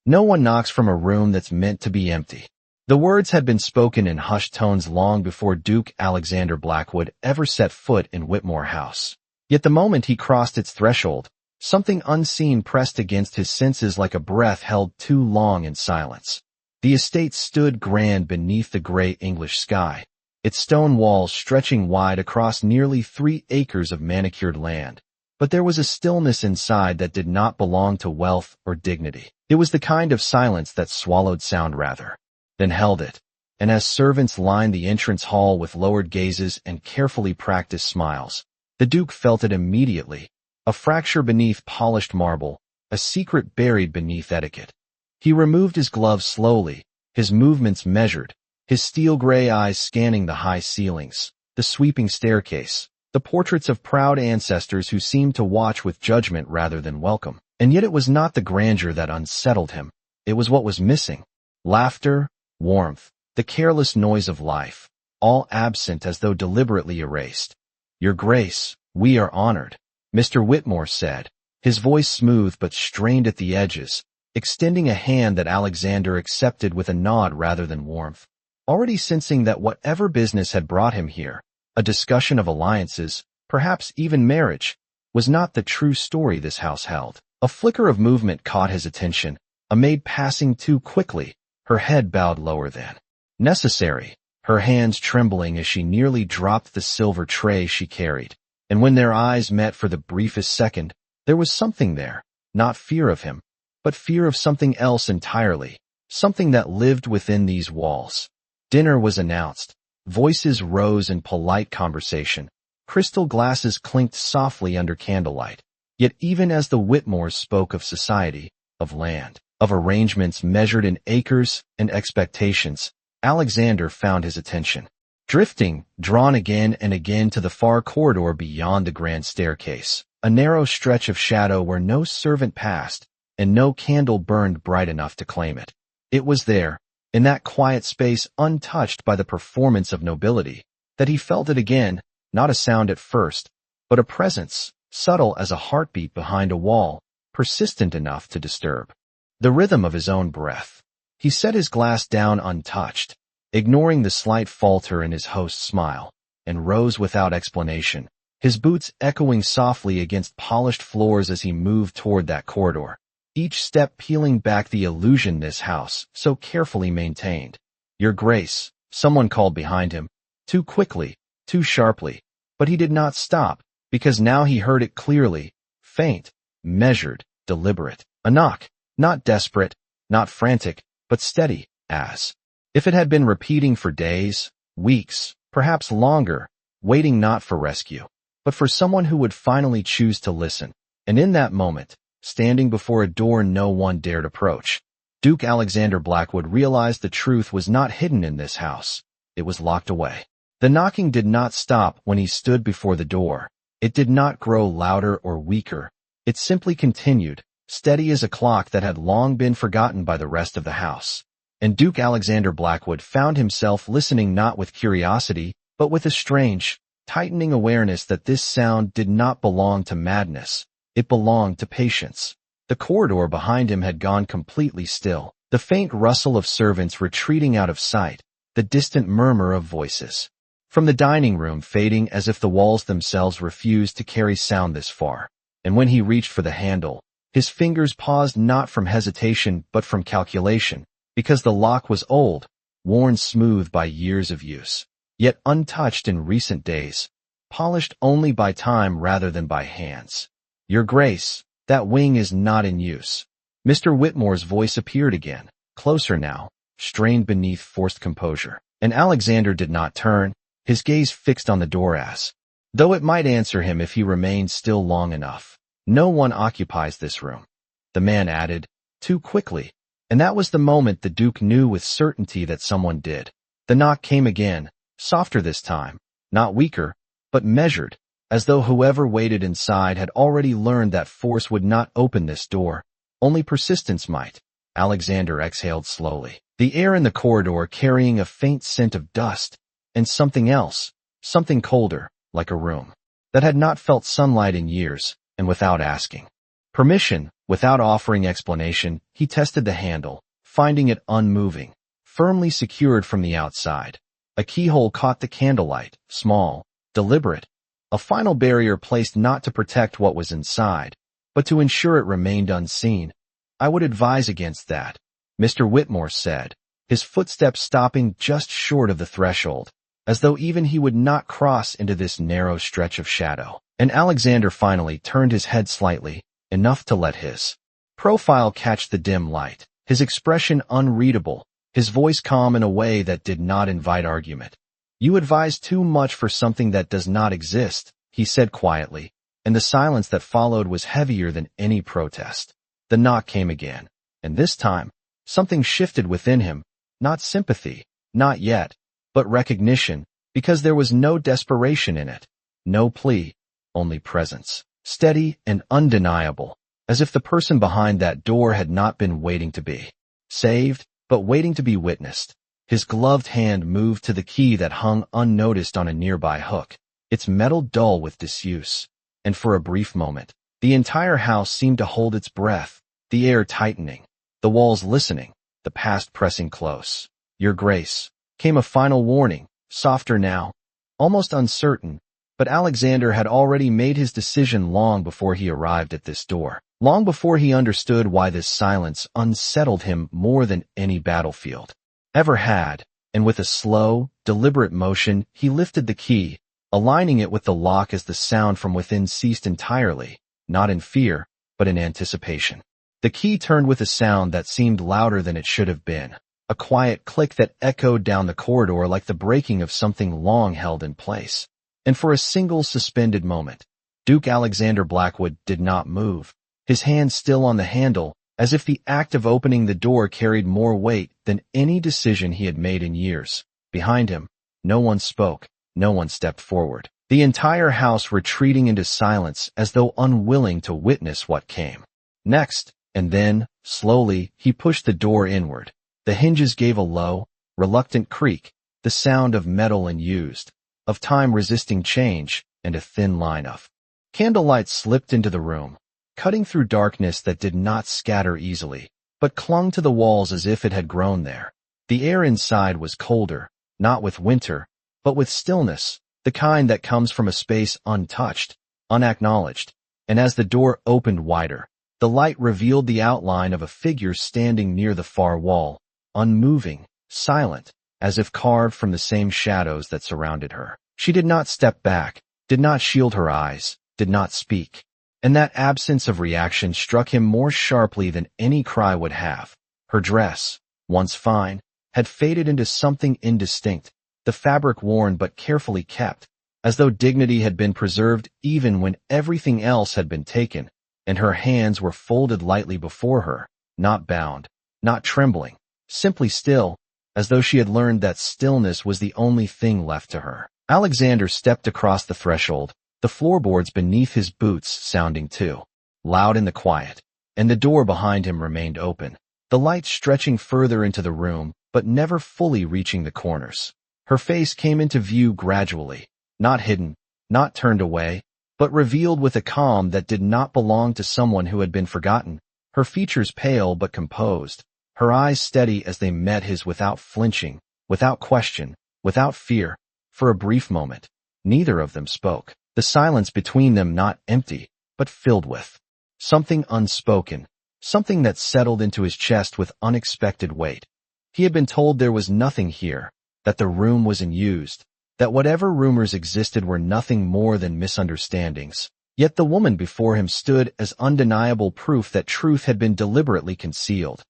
No one knocks from a room that's meant to be empty. The words had been spoken in hushed tones long before Duke Alexander Blackwood ever set foot in Whitmore House. Yet the moment he crossed its threshold, something unseen pressed against his senses like a breath held too long in silence. The estate stood grand beneath the gray English sky, its stone walls stretching wide across nearly 3 acres of manicured land. But there was a stillness inside that did not belong to wealth or dignity. It was the kind of silence that swallowed sound rather than held it. And as servants lined the entrance hall with lowered gazes and carefully practiced smiles, the Duke felt it immediately, a fracture beneath polished marble, a secret buried beneath etiquette. He removed his gloves slowly, his movements measured, his steel-gray eyes scanning the high ceilings, the sweeping staircase, the portraits of proud ancestors who seemed to watch with judgment rather than welcome. And yet it was not the grandeur that unsettled him. It was what was missing. Laughter, warmth, the careless noise of life, all absent as though deliberately erased. "Your Grace, we are honored," Mr. Whitmore said, his voice smooth but strained at the edges, extending a hand that Alexander accepted with a nod rather than warmth, already sensing that whatever business had brought him here, a discussion of alliances, perhaps even marriage, was not the true story this house held. A flicker of movement caught his attention, a maid passing too quickly, her head bowed lower than necessary, her hands trembling as she nearly dropped the silver tray she carried. And when their eyes met for the briefest second, there was something there, not fear of him, but fear of something else entirely, something that lived within these walls. Dinner was announced. Voices rose in polite conversation. Crystal glasses clinked softly under candlelight. Yet even as the Whitmores spoke of society, of land, of arrangements measured in acres and expectations, Alexander found his attention drifting, drawn again and again to the far corridor beyond the grand staircase, a narrow stretch of shadow where no servant passed and no candle burned bright enough to claim it. It was there, in that quiet space untouched by the performance of nobility, that he felt it again, not a sound at first, but a presence, subtle as a heartbeat behind a wall, persistent enough to disturb. The rhythm of his own breath. He set his glass down untouched, ignoring the slight falter in his host's smile, and rose without explanation, his boots echoing softly against polished floors as he moved toward that corridor, each step peeling back the illusion this house so carefully maintained. "Your Grace," someone called behind him, too quickly, too sharply, but he did not stop, because now he heard it clearly, faint, measured, deliberate. A knock, not desperate, not frantic, but steady, as if it had been repeating for days, weeks, perhaps longer, waiting not for rescue, but for someone who would finally choose to listen. And in that moment, standing before a door no one dared approach, Duke Alexander Blackwood realized the truth was not hidden in this house. It was locked away. The knocking did not stop when he stood before the door. It did not grow louder or weaker. It simply continued, steady as a clock that had long been forgotten by the rest of the house. And Duke Alexander Blackwood found himself listening not with curiosity, but with a strange, tightening awareness that this sound did not belong to madness. It belonged to patience. The corridor behind him had gone completely still, the faint rustle of servants retreating out of sight, the distant murmur of voices from the dining room fading as if the walls themselves refused to carry sound this far. And when he reached for the handle, his fingers paused not from hesitation but from calculation, because the lock was old, worn smooth by years of use, yet untouched in recent days, polished only by time rather than by hands. "Your Grace, that wing is not in use." Mr. Whitmore's voice appeared again, closer now, strained beneath forced composure. And Alexander did not turn, his gaze fixed on the door as though it might answer him if he remained still long enough. "No one occupies this room," the man added, too quickly, and that was the moment the Duke knew with certainty that someone did. The knock came again, softer this time, not weaker, but measured, as though whoever waited inside had already learned that force would not open this door, only persistence might. Alexander exhaled slowly, the air in the corridor carrying a faint scent of dust, and something else, something colder, like a room that had not felt sunlight in years, and without asking, Permission, without offering explanation, he tested the handle, finding it unmoving, firmly secured from the outside. A keyhole caught the candlelight, small, deliberate, a final barrier placed not to protect what was inside, but to ensure it remained unseen. "I would advise against that," Mr. Whitmore said, his footsteps stopping just short of the threshold, as though even he would not cross into this narrow stretch of shadow. And Alexander finally turned his head slightly, enough to let his profile catch the dim light, his expression unreadable, his voice calm in a way that did not invite argument. "You advise too much for something that does not exist," he said quietly, and the silence that followed was heavier than any protest. The knock came again, and this time, something shifted within him, not sympathy, not yet, but recognition, because there was no desperation in it, no plea, only presence, steady and undeniable, as if the person behind that door had not been waiting to be saved, but waiting to be witnessed. His gloved hand moved to the key that hung unnoticed on a nearby hook, its metal dull with disuse, and for a brief moment, the entire house seemed to hold its breath, the air tightening, the walls listening, the past pressing close. "Your Grace," came a final warning, softer now, almost uncertain, but Alexander had already made his decision long before he arrived at this door, long before he understood why this silence unsettled him more than any battlefield ever had, and with a slow, deliberate motion, he lifted the key, aligning it with the lock as the sound from within ceased entirely, not in fear, but in anticipation. The key turned with a sound that seemed louder than it should have been, a quiet click that echoed down the corridor like the breaking of something long held in place. And for a single suspended moment, Duke Alexander Blackwood did not move, his hand still on the handle, as if the act of opening the door carried more weight than any decision he had made in years. Behind him, no one spoke, no one stepped forward, the entire house retreating into silence as though unwilling to witness what came next. And then, slowly, he pushed the door inward. The hinges gave a low, reluctant creak, the sound of metal unused, of time resisting change, and a thin line of candlelight slipped into the room, cutting through darkness that did not scatter easily, but clung to the walls as if it had grown there. The air inside was colder, not with winter, but with stillness, the kind that comes from a space untouched, unacknowledged. And as the door opened wider, the light revealed the outline of a figure standing near the far wall, unmoving, silent, as if carved from the same shadows that surrounded her. She did not step back, did not shield her eyes, did not speak. And that absence of reaction struck him more sharply than any cry would have. Her dress, once fine, had faded into something indistinct, the fabric worn but carefully kept, as though dignity had been preserved even when everything else had been taken, and her hands were folded lightly before her, not bound, not trembling, simply still, as though she had learned that stillness was the only thing left to her. Alexander stepped across the threshold, the floorboards beneath his boots sounding too loud in the quiet, and the door behind him remained open, the light stretching further into the room, but never fully reaching the corners. Her face came into view gradually, not hidden, not turned away, but revealed with a calm that did not belong to someone who had been forgotten, her features pale but composed, her eyes steady as they met his without flinching, without question, without fear. For a brief moment, neither of them spoke, the silence between them not empty, but filled with something unspoken, something that settled into his chest with unexpected weight. He had been told there was nothing here, that the room was unused, that whatever rumors existed were nothing more than misunderstandings. Yet the woman before him stood as undeniable proof that truth had been deliberately concealed.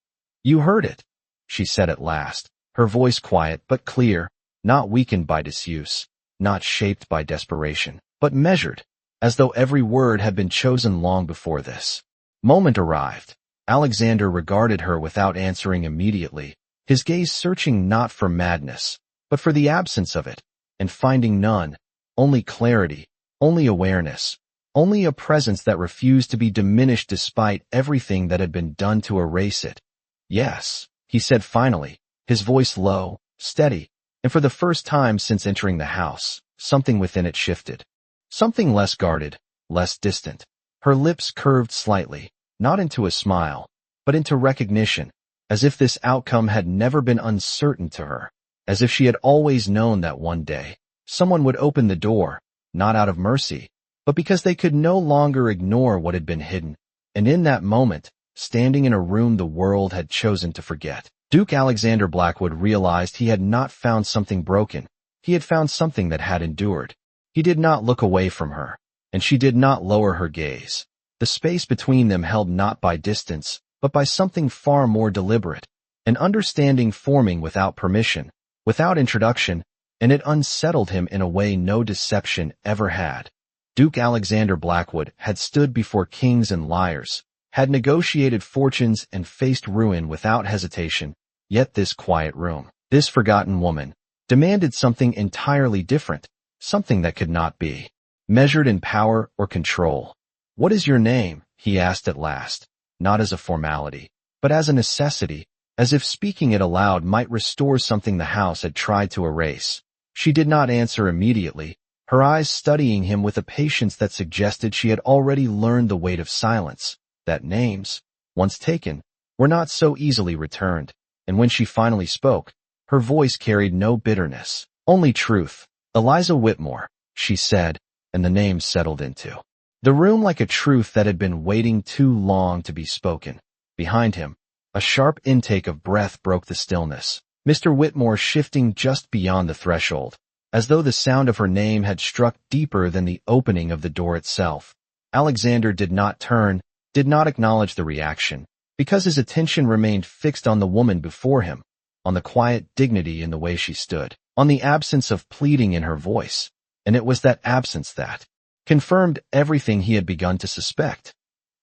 "You heard it," she said at last, her voice quiet but clear, not weakened by disuse, not shaped by desperation, but measured, as though every word had been chosen long before this moment arrived. Alexander regarded her without answering immediately, his gaze searching not for madness, but for the absence of it, and finding none, only clarity, only awareness, only a presence that refused to be diminished despite everything that had been done to erase it. "Yes," he said finally, his voice low, steady, and for the first time since entering the house, something within it shifted. Something less guarded, less distant. Her lips curved slightly, not into a smile, but into recognition, as if this outcome had never been uncertain to her, as if she had always known that one day someone would open the door, not out of mercy, but because they could no longer ignore what had been hidden. And in that moment, standing in a room the world had chosen to forget, Duke Alexander Blackwood realized he had not found something broken. He had found something that had endured. He did not look away from her, and she did not lower her gaze. The space between them held not by distance, but by something far more deliberate, an understanding forming without permission, without introduction, and it unsettled him in a way no deception ever had. Duke Alexander Blackwood had stood before kings and liars, had negotiated fortunes and faced ruin without hesitation, yet this quiet room, this forgotten woman, demanded something entirely different, something that could not be measured in power or control. "What is your name?" he asked at last, not as a formality, but as a necessity, as if speaking it aloud might restore something the house had tried to erase. She did not answer immediately, her eyes studying him with a patience that suggested she had already learned the weight of silence, that names, once taken, were not so easily returned, and when she finally spoke, her voice carried no bitterness, only truth. "Eliza Whitmore," she said, and the name settled into the room like a truth that had been waiting too long to be spoken. Behind him, a sharp intake of breath broke the stillness, Mr. Whitmore shifting just beyond the threshold, as though the sound of her name had struck deeper than the opening of the door itself. Alexander did not turn, did not acknowledge the reaction, because his attention remained fixed on the woman before him, on the quiet dignity in the way she stood, on the absence of pleading in her voice, and it was that absence that confirmed everything he had begun to suspect.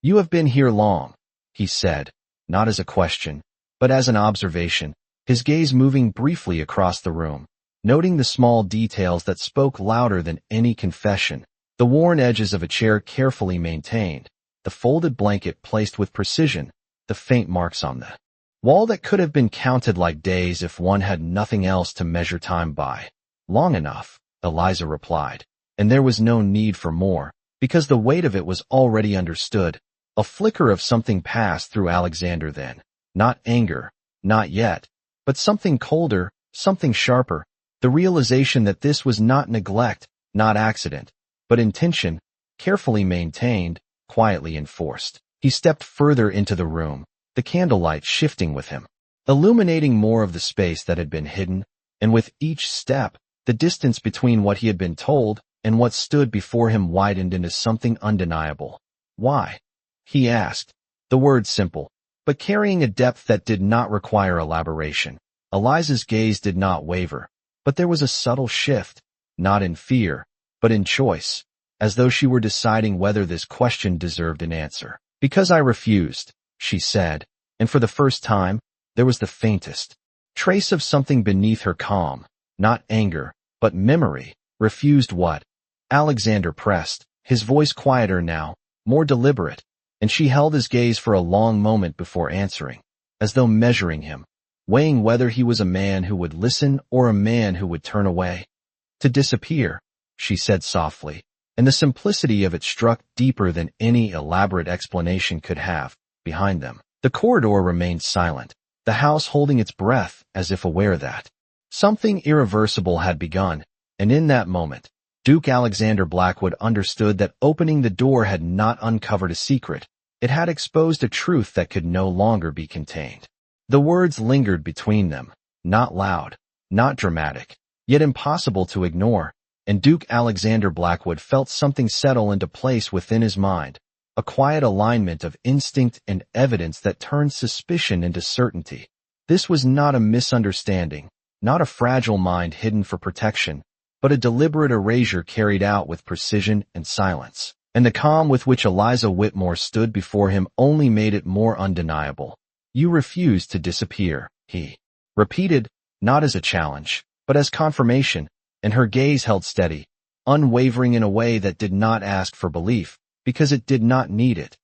"You have been here long," he said, not as a question, but as an observation, his gaze moving briefly across the room, noting the small details that spoke louder than any confession, the worn edges of a chair carefully maintained, the folded blanket placed with precision, the faint marks on the wall that could have been counted like days if one had nothing else to measure time by. "Long enough," Eliza replied, and there was no need for more, because the weight of it was already understood. A flicker of something passed through Alexander then, not anger, not yet, but something colder, something sharper, the realization that this was not neglect, not accident, but intention, carefully maintained, quietly enforced. He stepped further into the room, the candlelight shifting with him, illuminating more of the space that had been hidden, and with each step, the distance between what he had been told and what stood before him widened into something undeniable. "Why?" he asked, the words simple, but carrying a depth that did not require elaboration. Eliza's gaze did not waver, but there was a subtle shift, not in fear, but in choice, as though she were deciding whether this question deserved an answer. "Because I refused," she said, and for the first time, there was the faintest trace of something beneath her calm, not anger, but memory. "Refused what?" Alexander pressed, his voice quieter now, more deliberate, and she held his gaze for a long moment before answering, as though measuring him, weighing whether he was a man who would listen or a man who would turn away. "To disappear," she said softly, and the simplicity of it struck deeper than any elaborate explanation could have. Behind them, the corridor remained silent, the house holding its breath as if aware that something irreversible had begun, and in that moment, Duke Alexander Blackwood understood that opening the door had not uncovered a secret, it had exposed a truth that could no longer be contained. The words lingered between them, not loud, not dramatic, yet impossible to ignore, and Duke Alexander Blackwood felt something settle into place within his mind, a quiet alignment of instinct and evidence that turned suspicion into certainty. This was not a misunderstanding, not a fragile mind hidden for protection, but a deliberate erasure carried out with precision and silence, and the calm with which Eliza Whitmore stood before him only made it more undeniable. "You refuse to disappear," he repeated, not as a challenge, but as confirmation, and her gaze held steady, unwavering in a way that did not ask for belief, because it did not need it.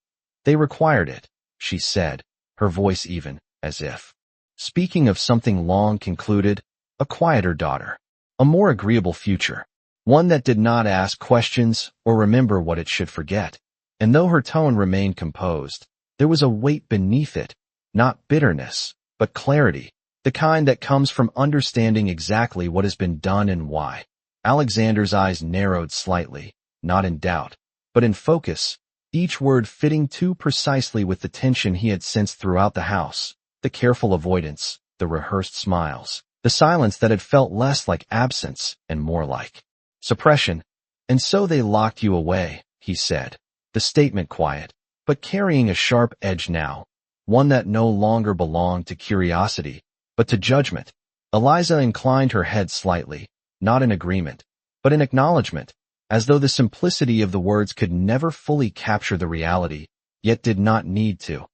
"They required it," she said, her voice even, as if speaking of something long concluded, a quieter daughter, a more agreeable future, one that did not ask questions or remember what it should forget. And though her tone remained composed, There was a weight beneath it, not bitterness, but clarity, the kind that comes from understanding exactly what has been done and why. Alexander's eyes narrowed slightly, not in doubt, but in focus, each word fitting too precisely with the tension he had sensed throughout the house, the careful avoidance, the rehearsed smiles, the silence that had felt less like absence and more like suppression. "And so they locked you away," he said, the statement quiet, but carrying a sharp edge now, one that no longer belonged to curiosity, but to judgment. Eliza inclined her head slightly, not in agreement, but in acknowledgement, as though the simplicity of the words could never fully capture the reality, yet did not need to.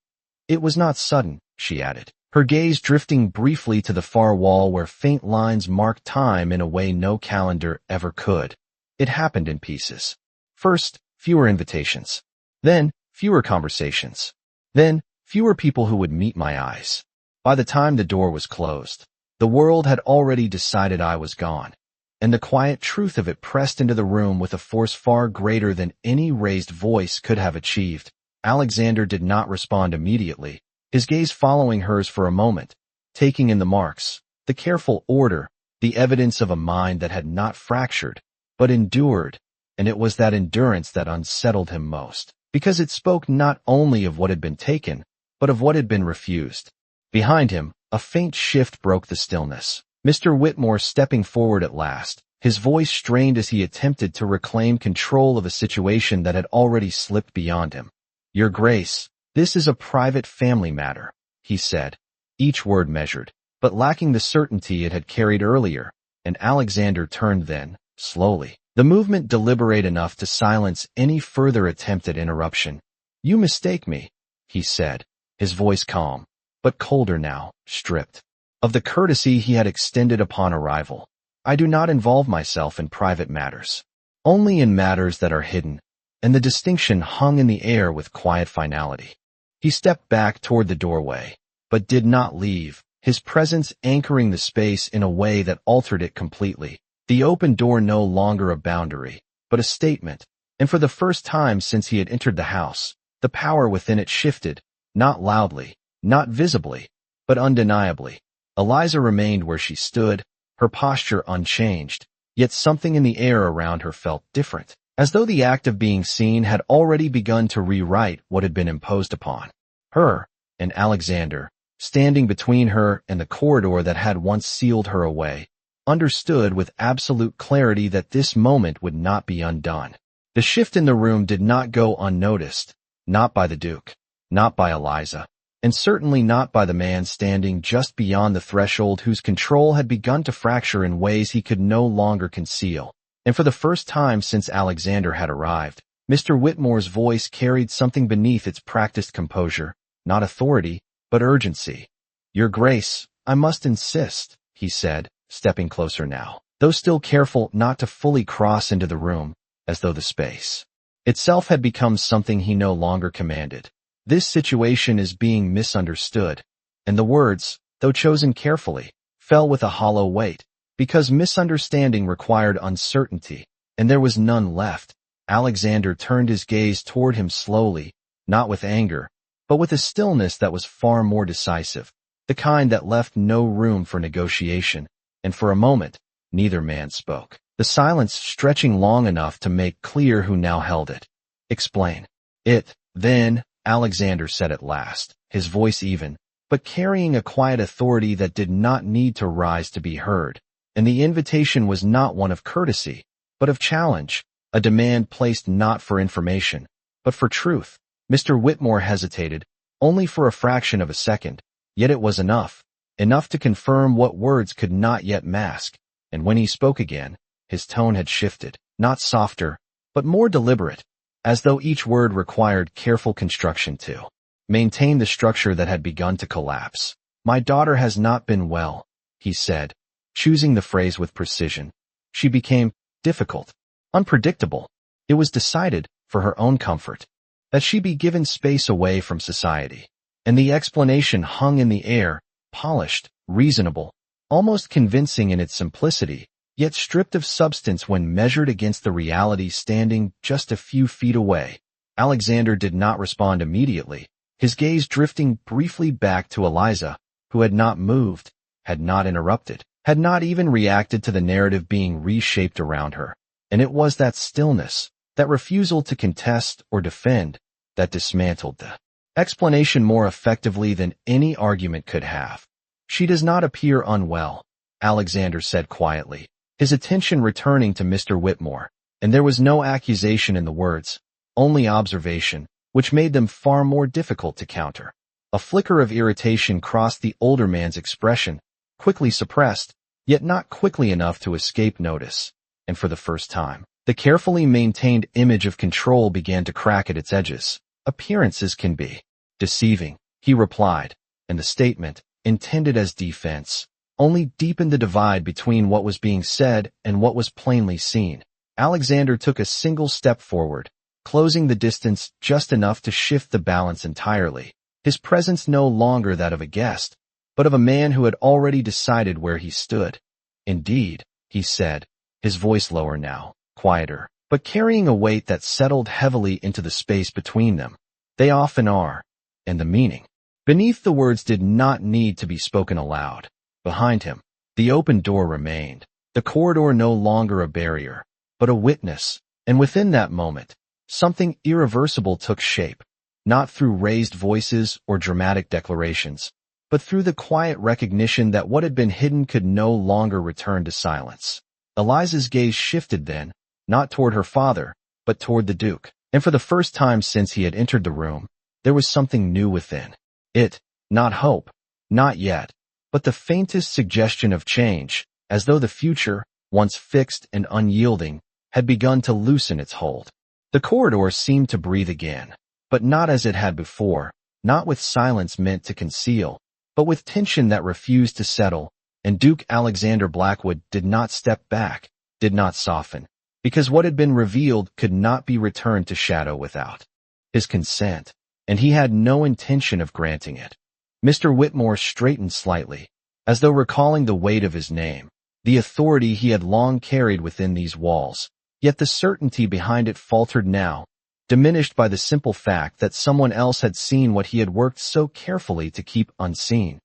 "It was not sudden," she added, her gaze drifting briefly to the far wall where faint lines marked time in a way no calendar ever could. "It happened in pieces. First, fewer invitations. Then, fewer conversations. Then, fewer people who would meet my eyes. By the time the door was closed, the world had already decided I was gone, and the quiet truth of it pressed into the room with a force far greater than any raised voice could have achieved." Alexander did not respond immediately, his gaze following hers for a moment, taking in the marks, the careful order, the evidence of a mind that had not fractured, but endured, and it was that endurance that unsettled him most, because it spoke not only of what had been taken, but of what had been refused. Behind him, a faint shift broke the stillness. Mr. Whitmore stepping forward at last, his voice strained as he attempted to reclaim control of a situation that had already slipped beyond him. "Your Grace, this is a private family matter," he said, each word measured, but lacking the certainty it had carried earlier, and Alexander turned then, slowly, the movement deliberate enough to silence any further attempt at interruption. "You mistake me," he said, his voice calm, but colder now, stripped of the courtesy he had extended upon arrival. "I do not involve myself in private matters, only in matters that are hidden," and the distinction hung in the air with quiet finality. He stepped back toward the doorway, but did not leave, his presence anchoring the space in a way that altered it completely. The open door no longer a boundary, but a statement, and for the first time since he had entered the house, the power within it shifted, not loudly, not visibly, but undeniably. Eliza remained where she stood, her posture unchanged, yet something in the air around her felt different, as though the act of being seen had already begun to rewrite what had been imposed upon her, and Alexander, standing between her and the corridor that had once sealed her away, understood with absolute clarity that this moment would not be undone. The shift in the room did not go unnoticed, not by the Duke, not by Eliza, and certainly not by the man standing just beyond the threshold whose control had begun to fracture in ways he could no longer conceal. And for the first time since Alexander had arrived, Mr. Whitmore's voice carried something beneath its practiced composure, not authority, but urgency. "Your Grace, I must insist," he said, stepping closer now, though still careful not to fully cross into the room, as though the space itself had become something he no longer commanded. "This situation is being misunderstood," and the words, though chosen carefully, fell with a hollow weight, because misunderstanding required uncertainty, and there was none left. Alexander turned his gaze toward him slowly, not with anger, but with a stillness that was far more decisive, the kind that left no room for negotiation, and for a moment, neither man spoke, the silence stretching long enough to make clear who now held it. "Explain it, then," Alexander said at last, his voice even, but carrying a quiet authority that did not need to rise to be heard, and the invitation was not one of courtesy, but of challenge, a demand placed not for information, but for truth. Mr. Whitmore hesitated, only for a fraction of a second, yet it was enough to confirm what words could not yet mask, and when he spoke again, his tone had shifted, not softer, but more deliberate, as though each word required careful construction to maintain the structure that had begun to collapse. "My daughter has not been well," he said, choosing the phrase with precision. "She became difficult, unpredictable. It was decided, for her own comfort, that she be given space away from society." And the explanation hung in the air, polished, reasonable, almost convincing in its simplicity, yet stripped of substance when measured against the reality standing just a few feet away. Alexander did not respond immediately, his gaze drifting briefly back to Eliza, who had not moved, had not interrupted, had not even reacted to the narrative being reshaped around her. And it was that stillness, that refusal to contest or defend, that dismantled the explanation more effectively than any argument could have. "She does not appear unwell," Alexander said quietly, his attention returning to Mr. Whitmore, and there was no accusation in the words, only observation, which made them far more difficult to counter. A flicker of irritation crossed the older man's expression, quickly suppressed, yet not quickly enough to escape notice, and for the first time, the carefully maintained image of control began to crack at its edges. "Appearances can be deceiving," he replied, and the statement, intended as defense, only deepened the divide between what was being said and what was plainly seen. Alexander took a single step forward, closing the distance just enough to shift the balance entirely, his presence no longer that of a guest, but of a man who had already decided where he stood. "Indeed," he said, his voice lower now, quieter, but carrying a weight that settled heavily into the space between them. "They often are." And the meaning beneath the words did not need to be spoken aloud. Behind him, the open door remained, the corridor no longer a barrier, but a witness, and within that moment, something irreversible took shape, not through raised voices or dramatic declarations, but through the quiet recognition that what had been hidden could no longer return to silence. Eliza's gaze shifted then, not toward her father, but toward the Duke, and for the first time since he had entered the room, there was something new within it, not hope, not yet, but the faintest suggestion of change, as though the future, once fixed and unyielding, had begun to loosen its hold. The corridor seemed to breathe again, but not as it had before, not with silence meant to conceal, but with tension that refused to settle, and Duke Alexander Blackwood did not step back, did not soften, because what had been revealed could not be returned to shadow without his consent, and he had no intention of granting it. Mr. Whitmore straightened slightly, as though recalling the weight of his name, the authority he had long carried within these walls, yet the certainty behind it faltered now, diminished by the simple fact that someone else had seen what he had worked so carefully to keep unseen.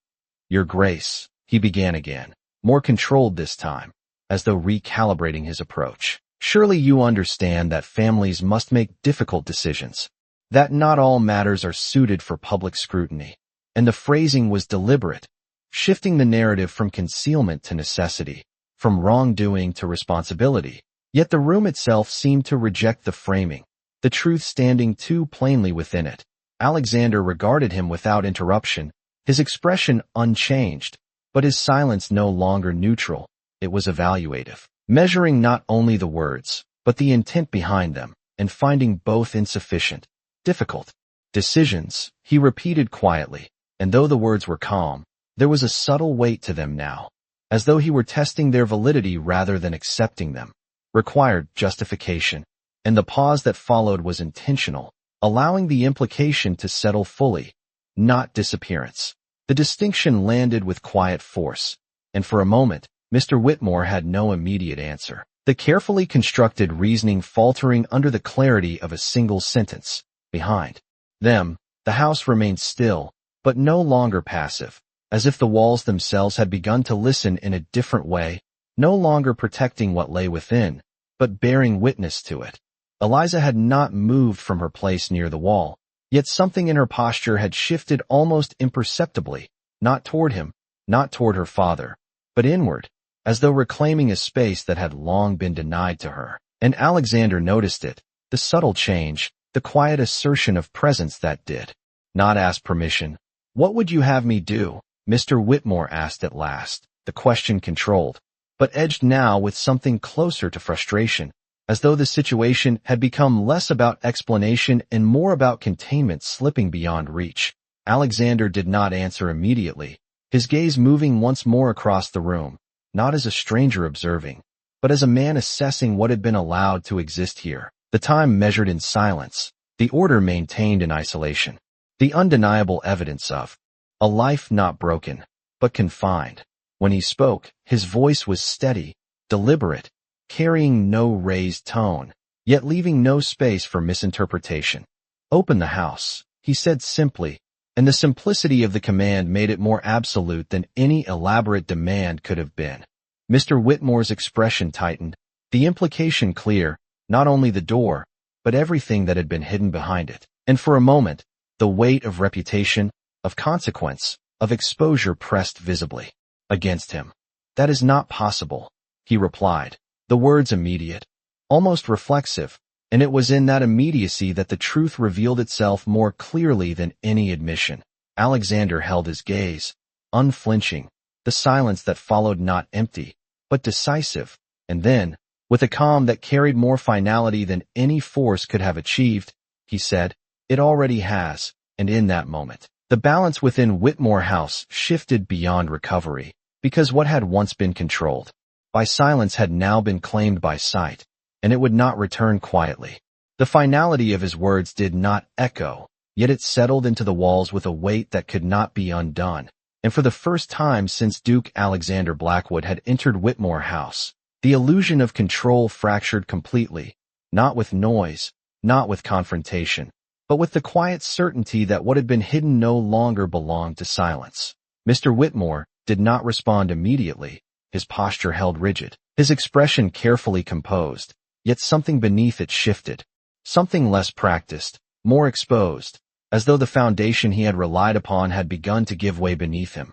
"Your Grace," he began again, more controlled this time, as though recalibrating his approach. "Surely you understand that families must make difficult decisions, that not all matters are suited for public scrutiny." And the phrasing was deliberate, shifting the narrative from concealment to necessity, from wrongdoing to responsibility. Yet the room itself seemed to reject the framing, the truth standing too plainly within it. Alexander regarded him without interruption, his expression unchanged, but his silence no longer neutral. It was evaluative, measuring not only the words, but the intent behind them, and finding both insufficient. "Difficult decisions," he repeated quietly, and though the words were calm, there was a subtle weight to them now, as though he were testing their validity rather than accepting them. "Required justification," and the pause that followed was intentional, allowing the implication to settle fully, not disappearance. The distinction landed with quiet force, and for a moment, Mr. Whitmore had no immediate answer, the carefully constructed reasoning faltering under the clarity of a single sentence. Behind them, the house remained still, but no longer passive, as if the walls themselves had begun to listen in a different way, no longer protecting what lay within, but bearing witness to it. Eliza had not moved from her place near the wall, yet something in her posture had shifted almost imperceptibly, not toward him, not toward her father, but inward, as though reclaiming a space that had long been denied to her. And Alexander noticed it, the subtle change, the quiet assertion of presence that did not ask permission. "What would you have me do?" Mr. Whitmore asked at last, the question controlled, but edged now with something closer to frustration, as though the situation had become less about explanation and more about containment slipping beyond reach. Alexander did not answer immediately, his gaze moving once more across the room, not as a stranger observing, but as a man assessing what had been allowed to exist here, the time measured in silence, the order maintained in isolation, the undeniable evidence of a life not broken, but confined. When he spoke, his voice was steady, deliberate, carrying no raised tone, yet leaving no space for misinterpretation. "Open the house," he said simply, and the simplicity of the command made it more absolute than any elaborate demand could have been. Mr. Whitmore's expression tightened, the implication clear, not only the door, but everything that had been hidden behind it. And for a moment, the weight of reputation, of consequence, of exposure pressed visibly against him. "That is not possible," he replied, the words immediate, almost reflexive, and it was in that immediacy that the truth revealed itself more clearly than any admission. Alexander held his gaze, unflinching, the silence that followed not empty, but decisive, and then, with a calm that carried more finality than any force could have achieved, he said, "It already has," and in that moment, the balance within Whitmore House shifted beyond recovery, because what had once been controlled by silence had now been claimed by sight, and it would not return quietly. The finality of his words did not echo, yet it settled into the walls with a weight that could not be undone, and for the first time since Duke Alexander Blackwood had entered Whitmore House, the illusion of control fractured completely, not with noise, not with confrontation, but with the quiet certainty that what had been hidden no longer belonged to silence. Mr. Whitmore did not respond immediately, his posture held rigid, his expression carefully composed, yet something beneath it shifted, something less practiced, more exposed, as though the foundation he had relied upon had begun to give way beneath him.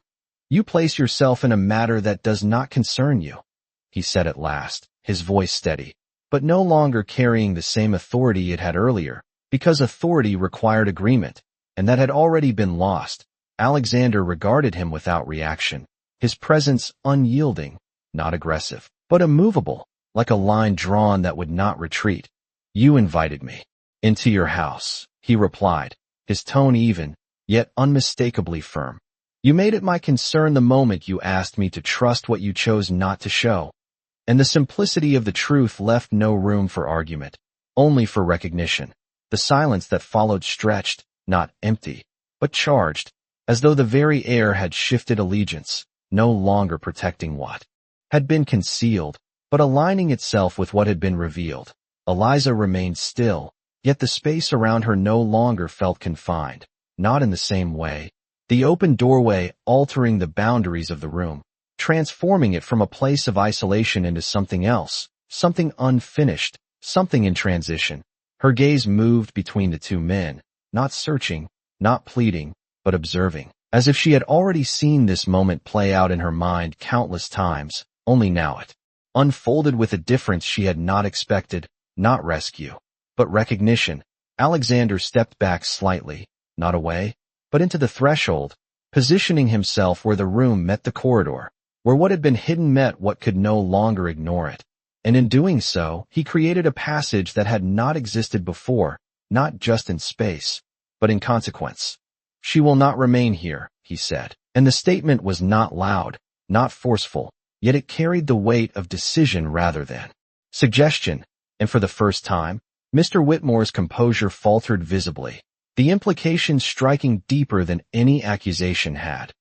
"You place yourself in a matter that does not concern you," he said at last, his voice steady, but no longer carrying the same authority it had earlier, because authority required agreement, and that had already been lost. Alexander regarded him without reaction, his presence unyielding, not aggressive, but immovable, like a line drawn that would not retreat. "You invited me into your house," he replied, his tone even, yet unmistakably firm. "You made it my concern the moment you asked me to trust what you chose not to show." And the simplicity of the truth left no room for argument, only for recognition. The silence that followed stretched, not empty, but charged, as though the very air had shifted allegiance, no longer protecting what had been concealed, but aligning itself with what had been revealed. Eliza remained still, yet the space around her no longer felt confined, not in the same way. The open doorway altering the boundaries of the room, transforming it from a place of isolation into something else, something unfinished, something in transition. Her gaze moved between the two men, not searching, not pleading, but observing, as if she had already seen this moment play out in her mind countless times, only now it unfolded with a difference she had not expected, not rescue, but recognition. Alexander stepped back slightly, not away, but into the threshold, positioning himself where the room met the corridor, where what had been hidden met what could no longer ignore it. And in doing so, he created a passage that had not existed before, not just in space, but in consequence. "She will not remain here," he said, and the statement was not loud, not forceful, yet it carried the weight of decision rather than suggestion, and for the first time, Mr. Whitmore's composure faltered visibly, the implication striking deeper than any accusation had.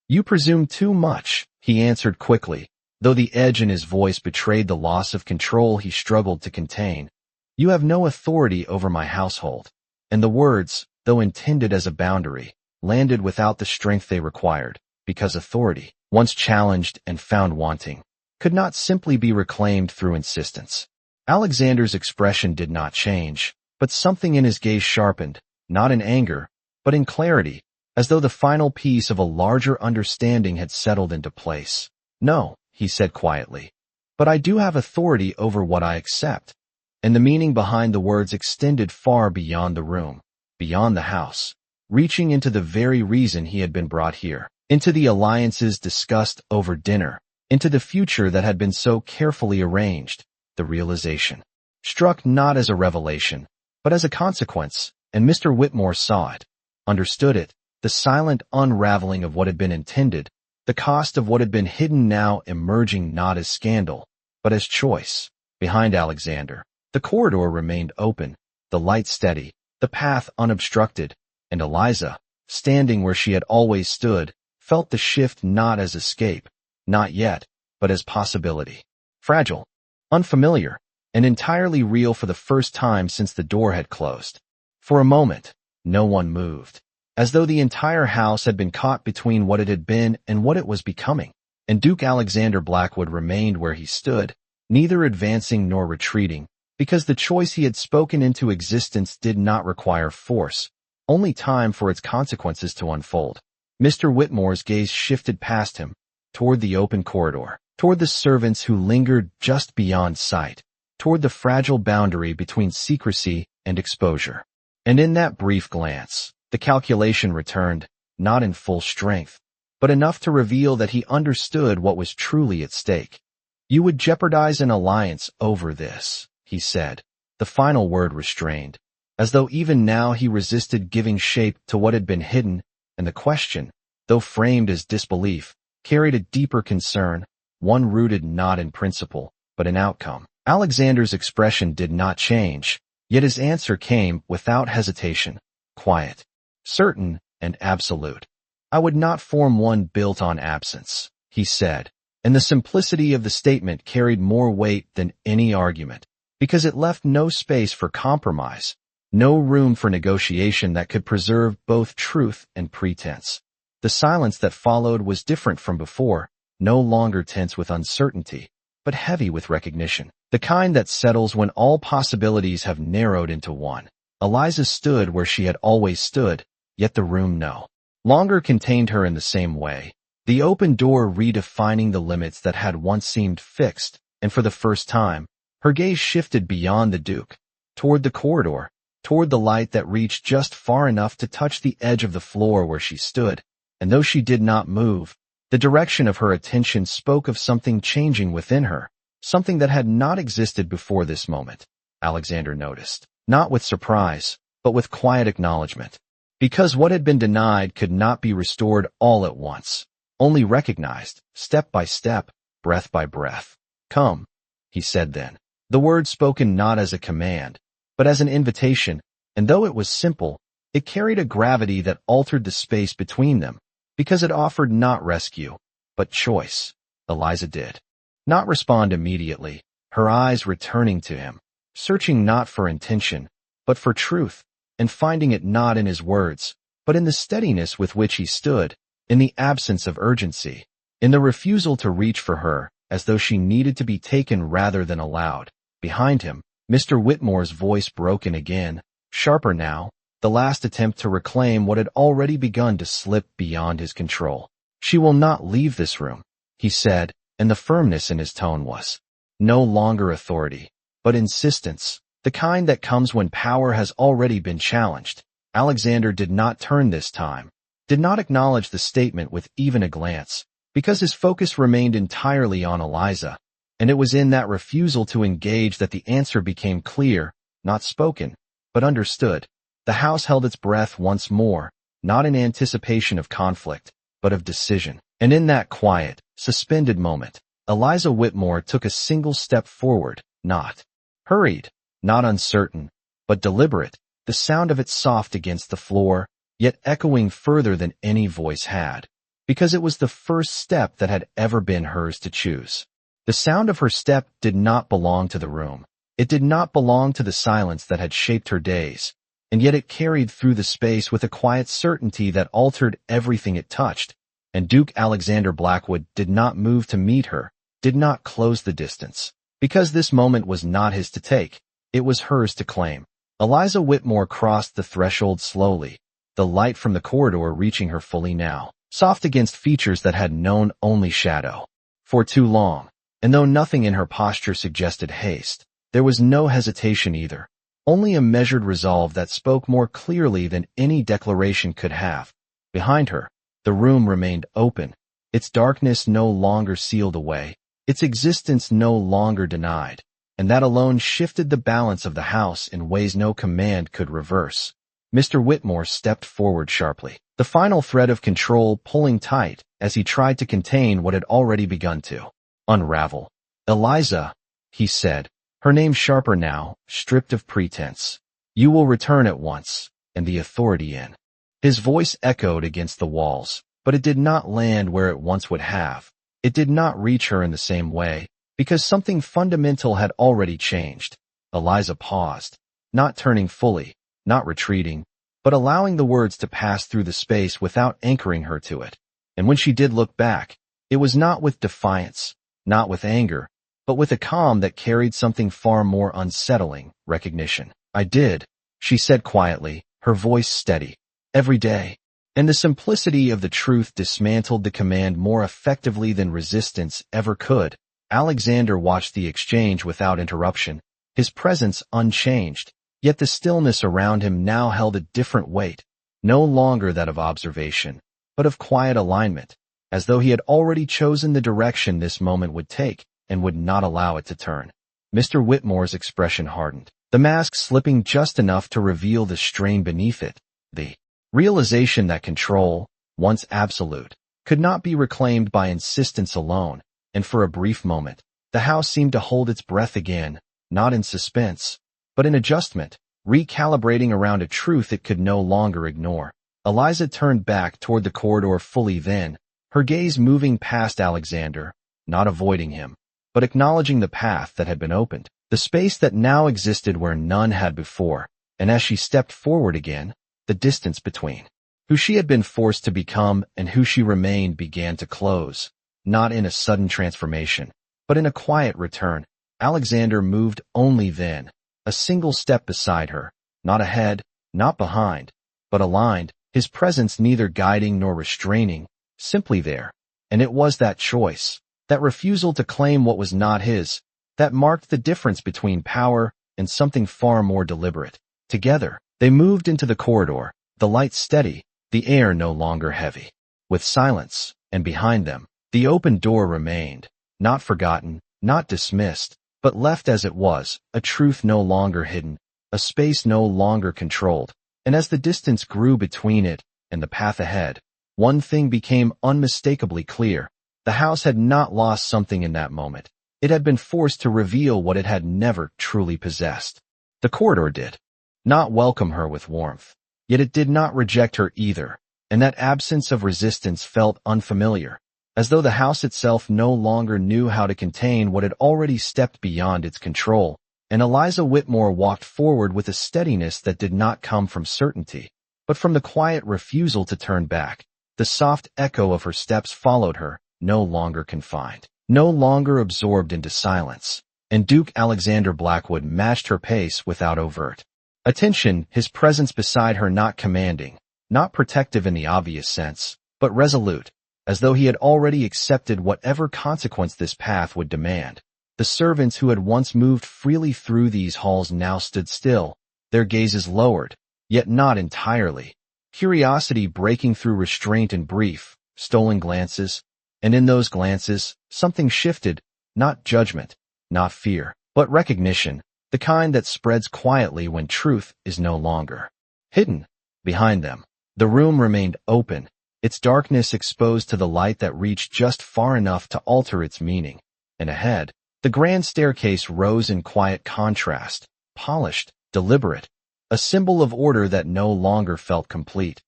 "You presume too much," he answered quickly, though the edge in his voice betrayed the loss of control he struggled to contain. "You have no authority over my household." And the words, though intended as a boundary, landed without the strength they required, because authority, once challenged and found wanting, could not simply be reclaimed through insistence. Alexander's expression did not change, but something in his gaze sharpened, not in anger, but in clarity, as though the final piece of a larger understanding had settled into place. "No," he said quietly, "but I do have authority over what I accept." And the meaning behind the words extended far beyond the room, beyond the house, reaching into the very reason he had been brought here, into the alliances discussed over dinner, into the future that had been so carefully arranged. The realization struck not as a revelation, but as a consequence, and Mr. Whitmore saw it, understood it, the silent unraveling of what had been intended, the cost of what had been hidden now emerging not as scandal, but as choice. Behind Alexander, the corridor remained open, the light steady, the path unobstructed, and Eliza, standing where she had always stood, felt the shift not as escape, not yet, but as possibility. Fragile, unfamiliar, and entirely real for the first time since the door had closed. For a moment, no one moved. as though the entire house had been caught between what it had been and what it was becoming. And Duke Alexander Blackwood remained where he stood, neither advancing nor retreating, because the choice he had spoken into existence did not require force, only time for its consequences to unfold. Mr. Whitmore's gaze shifted past him, toward the open corridor, toward the servants who lingered just beyond sight, toward the fragile boundary between secrecy and exposure. And in that brief glance, the calculation returned, not in full strength, but enough to reveal that he understood what was truly at stake. "You would jeopardize an alliance over this," he said, the final word restrained, as though even now he resisted giving shape to what had been hidden, and the question, though framed as disbelief, carried a deeper concern, one rooted not in principle, but in outcome. Alexander's expression did not change, yet his answer came without hesitation, quiet, certain, and absolute. "I would not form one built on absence," he said, and the simplicity of the statement carried more weight than any argument, because it left no space for compromise, no room for negotiation that could preserve both truth and pretense. The silence that followed was different from before, no longer tense with uncertainty, but heavy with recognition, the kind that settles when all possibilities have narrowed into one. Eliza stood where she had always stood, yet the room no longer contained her in the same way, the open door redefining the limits that had once seemed fixed, and for the first time, her gaze shifted beyond the Duke, toward the corridor, toward the light that reached just far enough to touch the edge of the floor where she stood, and though she did not move, the direction of her attention spoke of something changing within her, something that had not existed before this moment, Alexander noticed, not with surprise, but with quiet acknowledgement. Because what had been denied could not be restored all at once, only recognized, step by step, breath by breath. "Come," he said then, the word spoken not as a command, but as an invitation, and though it was simple, it carried a gravity that altered the space between them, because it offered not rescue, but choice. Eliza did not respond immediately, her eyes returning to him, searching not for intention, but for truth, and finding it not in his words, but in the steadiness with which he stood, in the absence of urgency, in the refusal to reach for her, as though she needed to be taken rather than allowed. Behind him, Mr. Whitmore's voice broke in again, sharper now, the last attempt to reclaim what had already begun to slip beyond his control. "She will not leave this room," he said, and the firmness in his tone was no longer authority, but insistence, the kind that comes when power has already been challenged. Alexander did not turn this time, did not acknowledge the statement with even a glance, because his focus remained entirely on Eliza, and it was in that refusal to engage that the answer became clear, not spoken, but understood. The house held its breath once more, not in anticipation of conflict, but of decision. And in that quiet, suspended moment, Eliza Whitmore took a single step forward, not hurried, not uncertain, but deliberate, the sound of it soft against the floor, yet echoing further than any voice had, because it was the first step that had ever been hers to choose. The sound of her step did not belong to the room. It did not belong to the silence that had shaped her days, and yet it carried through the space with a quiet certainty that altered everything it touched. And Duke Alexander Blackwood did not move to meet her, did not close the distance, because this moment was not his to take, it was hers to claim. Eliza Whitmore crossed the threshold slowly, the light from the corridor reaching her fully now, soft against features that had known only shadow for too long. And though nothing in her posture suggested haste, there was no hesitation either, only a measured resolve that spoke more clearly than any declaration could have. Behind her, the room remained open, its darkness no longer sealed away, its existence no longer denied, and that alone shifted the balance of the house in ways no command could reverse. Mr. Whitmore stepped forward sharply, the final thread of control pulling tight as he tried to contain what had already begun to unravel. "Eliza," he said, her name sharper now, stripped of pretense, "you will return at once," and the authority in his voice echoed against the walls, but it did not land where it once would have. It did not reach her in the same way, because something fundamental had already changed. Eliza paused, not turning fully, not retreating, but allowing the words to pass through the space without anchoring her to it. And when she did look back, it was not with defiance, not with anger, but with a calm that carried something far more unsettling: recognition. "I did," she said quietly, her voice steady. "Every day." And the simplicity of the truth dismantled the command more effectively than resistance ever could. Alexander watched the exchange without interruption, his presence unchanged, yet the stillness around him now held a different weight, no longer that of observation, but of quiet alignment, as though he had already chosen the direction this moment would take and would not allow it to turn. Mr. Whitmore's expression hardened, the mask slipping just enough to reveal the strain beneath it, the realization that control, once absolute, could not be reclaimed by insistence alone. And for a brief moment, the house seemed to hold its breath again, not in suspense, but in adjustment, recalibrating around a truth it could no longer ignore. Eliza turned back toward the corridor fully then, her gaze moving past Alexander, not avoiding him, but acknowledging the path that had been opened, the space that now existed where none had before. And as she stepped forward again, the distance between who she had been forced to become and who she remained began to close. Not in a sudden transformation, but in a quiet return. Alexander moved only then, a single step beside her, not ahead, not behind, but aligned, his presence neither guiding nor restraining, simply there. And it was that choice, that refusal to claim what was not his, that marked the difference between power and something far more deliberate. Together, they moved into the corridor, the light steady, the air no longer heavy. With silence, and behind them, the open door remained, not forgotten, not dismissed, but left as it was, a truth no longer hidden, a space no longer controlled. And as the distance grew between it and the path ahead, one thing became unmistakably clear. The house had not lost something in that moment. It had been forced to reveal what it had never truly possessed. The corridor did not welcome her with warmth, yet it did not reject her either, and that absence of resistance felt unfamiliar, as though the house itself no longer knew how to contain what had already stepped beyond its control. And Eliza Whitmore walked forward with a steadiness that did not come from certainty, but from the quiet refusal to turn back. The soft echo of her steps followed her, no longer confined, no longer absorbed into silence. And Duke Alexander Blackwood matched her pace without overt attention, his presence beside her not commanding, not protective in the obvious sense, but resolute, as though he had already accepted whatever consequence this path would demand. The servants who had once moved freely through these halls now stood still, their gazes lowered, yet not entirely, curiosity breaking through restraint and brief, stolen glances. And in those glances, something shifted, not judgment, not fear, but recognition, the kind that spreads quietly when truth is no longer hidden. Behind them, the room remained open, its darkness exposed to the light that reached just far enough to alter its meaning. And ahead, the grand staircase rose in quiet contrast, polished, deliberate, a symbol of order that no longer felt complete.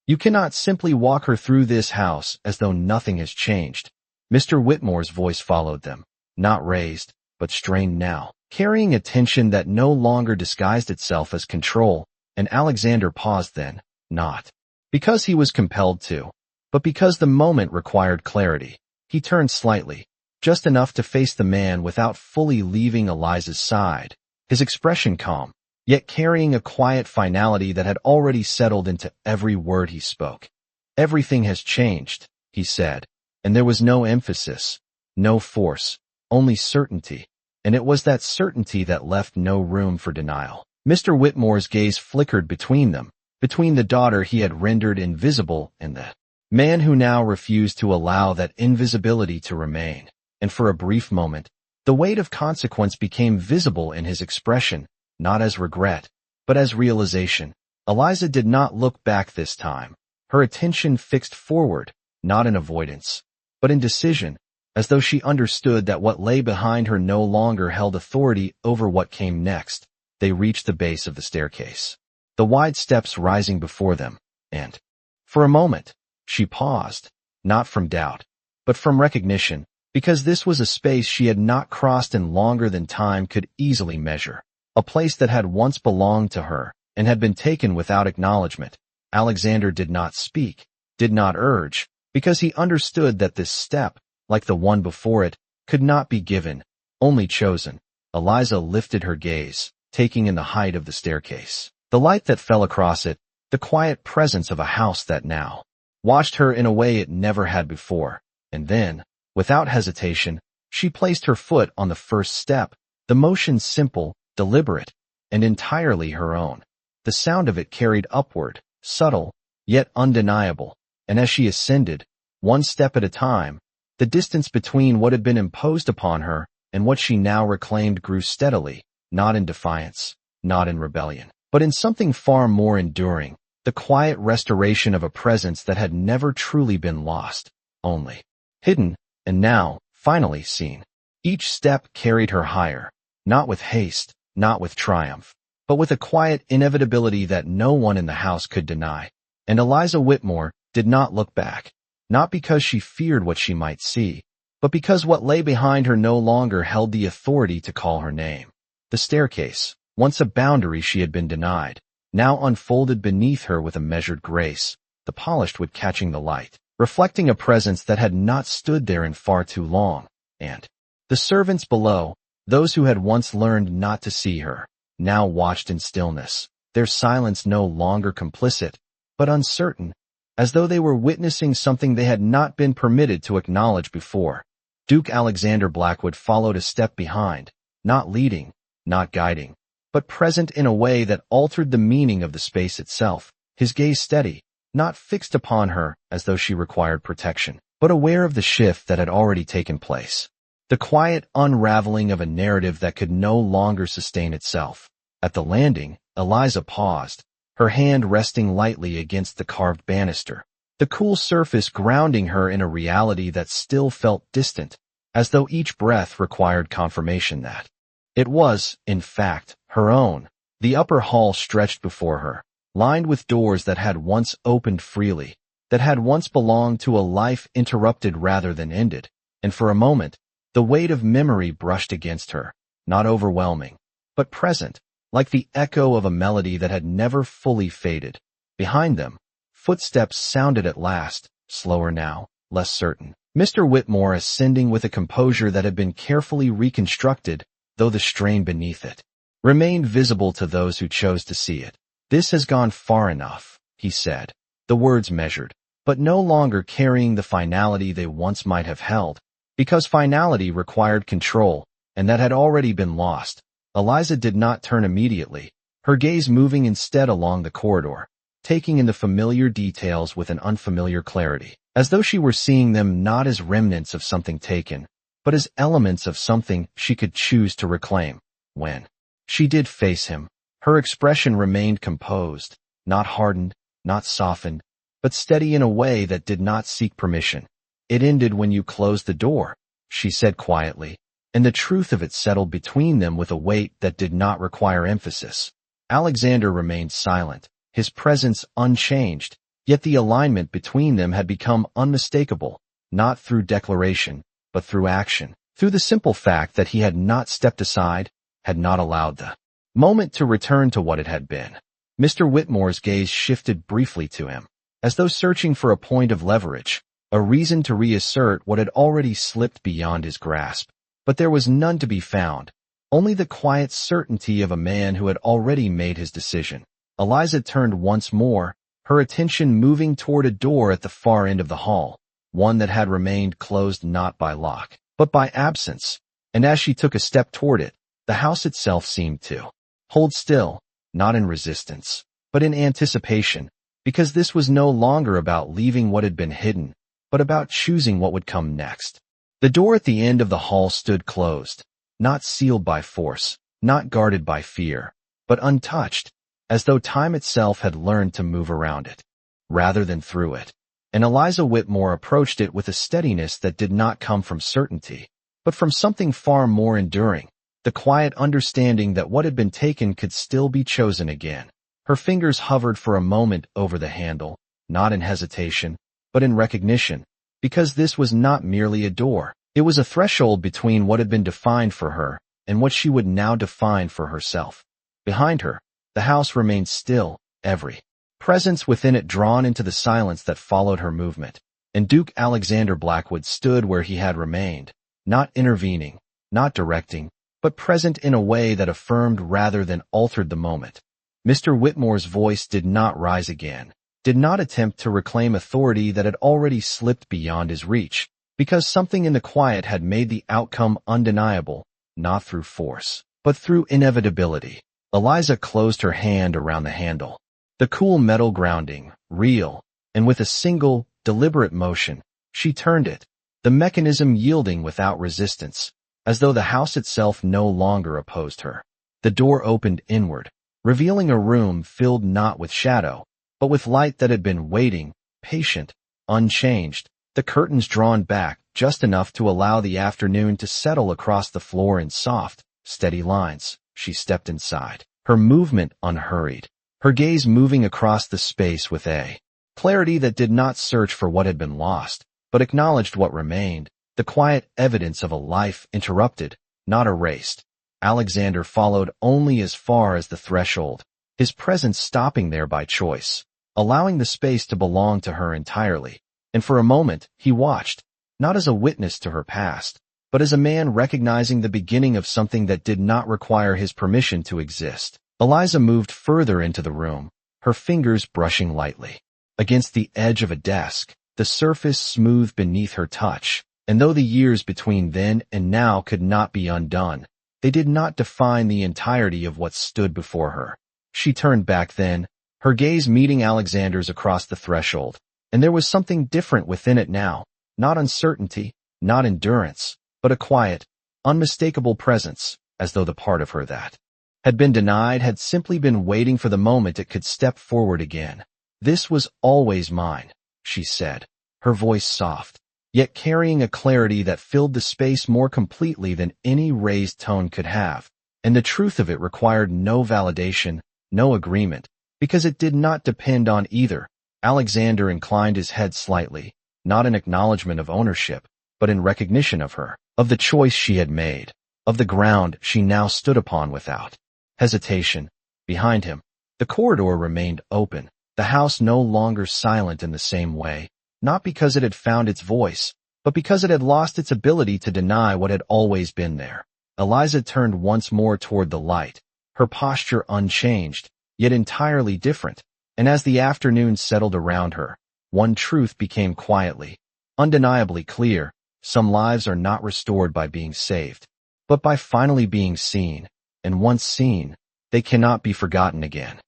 You cannot simply walk her through this house as though nothing has changed. Mr. Whitmore's voice followed them, not raised, but strained now, carrying a tension that no longer disguised itself as control. And Alexander paused then, not because he was compelled to, but because the moment required clarity. He turned slightly, just enough to face the man without fully leaving Eliza's side, his expression calm, yet carrying a quiet finality that had already settled into every word he spoke. "Everything has changed," he said, and there was no emphasis, no force, only certainty, and it was that certainty that left no room for denial. Mr. Whitmore's gaze flickered between them, between the daughter he had rendered invisible and the man who now refused to allow that invisibility to remain. And for a brief moment, the weight of consequence became visible in his expression, not as regret, but as realization. Eliza did not look back this time, her attention fixed forward, not in avoidance, but in decision, as though she understood that what lay behind her no longer held authority over what came next. They reached the base of the staircase, the wide steps rising before them, and, for a moment, she paused, not from doubt, but from recognition, because this was a space she had not crossed in longer than time could easily measure, a place that had once belonged to her, and had been taken without acknowledgement. Alexander did not speak, did not urge, because he understood that this step, like the one before it, could not be given, only chosen. Eliza lifted her gaze, taking in the height of the staircase, the light that fell across it, the quiet presence of a house that now watched her in a way it never had before. And then, without hesitation, she placed her foot on the first step, the motion simple, deliberate, and entirely her own. The sound of it carried upward, subtle, yet undeniable, and as she ascended, one step at a time, the distance between what had been imposed upon her and what she now reclaimed grew steadily, not in defiance, not in rebellion, but in something far more enduring, the quiet restoration of a presence that had never truly been lost, only hidden, and now, finally seen. Each step carried her higher, not with haste, not with triumph, but with a quiet inevitability that no one in the house could deny. And Eliza Whitmore did not look back, not because she feared what she might see, but because what lay behind her no longer held the authority to call her name. The staircase, once a boundary she had been denied, now unfolded beneath her with a measured grace, the polished wood catching the light, reflecting a presence that had not stood there in far too long. And the servants below, those who had once learned not to see her, now watched in stillness, their silence no longer complicit, but uncertain, as though they were witnessing something they had not been permitted to acknowledge before. Duke Alexander Blackwood followed a step behind, not leading, not guiding, but present in a way that altered the meaning of the space itself, his gaze steady, not fixed upon her as though she required protection, but aware of the shift that had already taken place. The quiet unraveling of a narrative that could no longer sustain itself. At the landing, Eliza paused, her hand resting lightly against the carved banister, the cool surface grounding her in a reality that still felt distant, as though each breath required confirmation that it was, in fact, her own. The upper hall stretched before her, lined with doors that had once opened freely, that had once belonged to a life interrupted rather than ended, and for a moment, the weight of memory brushed against her, not overwhelming, but present, like the echo of a melody that had never fully faded. Behind them, footsteps sounded at last, slower now, less certain. Mr. Whitmore ascending with a composure that had been carefully reconstructed, though the strain beneath it remained visible to those who chose to see it. "This has gone far enough," he said, the words measured, but no longer carrying the finality they once might have held, because finality required control, and that had already been lost. Eliza did not turn immediately, her gaze moving instead along the corridor, taking in the familiar details with an unfamiliar clarity, as though she were seeing them not as remnants of something taken, but as elements of something she could choose to reclaim. When she did face him, her expression remained composed, not hardened, not softened, but steady in a way that did not seek permission. "It ended when you closed the door," she said quietly, and the truth of it settled between them with a weight that did not require emphasis. Alexander remained silent, his presence unchanged, yet the alignment between them had become unmistakable, not through declaration, but through action, through the simple fact that he had not stepped aside, had not allowed the moment to return to what it had been. Mr. Whitmore's gaze shifted briefly to him, as though searching for a point of leverage, a reason to reassert what had already slipped beyond his grasp. But there was none to be found, only the quiet certainty of a man who had already made his decision. Eliza turned once more, her attention moving toward a door at the far end of the hall, one that had remained closed not by lock, but by absence, and as she took a step toward it, the house itself seemed to hold still, not in resistance, but in anticipation, because this was no longer about leaving what had been hidden, but about choosing what would come next. The door at the end of the hall stood closed, not sealed by force, not guarded by fear, but untouched, as though time itself had learned to move around it, rather than through it. And Eliza Whitmore approached it with a steadiness that did not come from certainty, but from something far more enduring, the quiet understanding that what had been taken could still be chosen again. Her fingers hovered for a moment over the handle, not in hesitation, but in recognition, because this was not merely a door. It was a threshold between what had been defined for her and what she would now define for herself. Behind her, The house remained still, every presence within it drawn into the silence that followed her movement. And Duke Alexander Blackwood stood where he had remained, not intervening, not directing, but present in a way that affirmed rather than altered the moment. Mr. Whitmore's voice did not rise again, did not attempt to reclaim authority that had already slipped beyond his reach, because something in the quiet had made the outcome undeniable, not through force, but through inevitability. Eliza closed her hand around the handle. The cool metal grounding, real, and with a single, deliberate motion, she turned it, the mechanism yielding without resistance, as though the house itself no longer opposed her. The door opened inward, revealing a room filled not with shadow, but with light that had been waiting, patient, unchanged, the curtains drawn back just enough to allow the afternoon to settle across the floor in soft, steady lines. She stepped inside, her movement unhurried, her gaze moving across the space with a clarity that did not search for what had been lost, but acknowledged what remained, the quiet evidence of a life interrupted, not erased. Alexander followed only as far as the threshold, his presence stopping there by choice, allowing the space to belong to her entirely. And for a moment, he watched, not as a witness to her past, but as a man recognizing the beginning of something that did not require his permission to exist. Eliza moved further into the room, her fingers brushing lightly against the edge of a desk, the surface smooth beneath her touch, and though the years between then and now could not be undone, they did not define the entirety of what stood before her. She turned back then, her gaze meeting Alexander's across the threshold, and there was something different within it now, not uncertainty, not endurance, but a quiet, unmistakable presence, as though the part of her that had been denied had simply been waiting for the moment it could step forward again. "This was always mine," she said, her voice soft, yet carrying a clarity that filled the space more completely than any raised tone could have, and the truth of it required no validation, no agreement, because it did not depend on either. Alexander inclined his head slightly, not in acknowledgement of ownership, but in recognition of her, of the choice she had made, of the ground she now stood upon without hesitation. Behind him, the corridor remained open, the house no longer silent in the same way, not because it had found its voice, but because it had lost its ability to deny what had always been there. Eliza turned once more toward the light, her posture unchanged, yet entirely different, and as the afternoon settled around her, one truth became quietly, undeniably clear: some lives are not restored by being saved, but by finally being seen, and once seen, they cannot be forgotten again.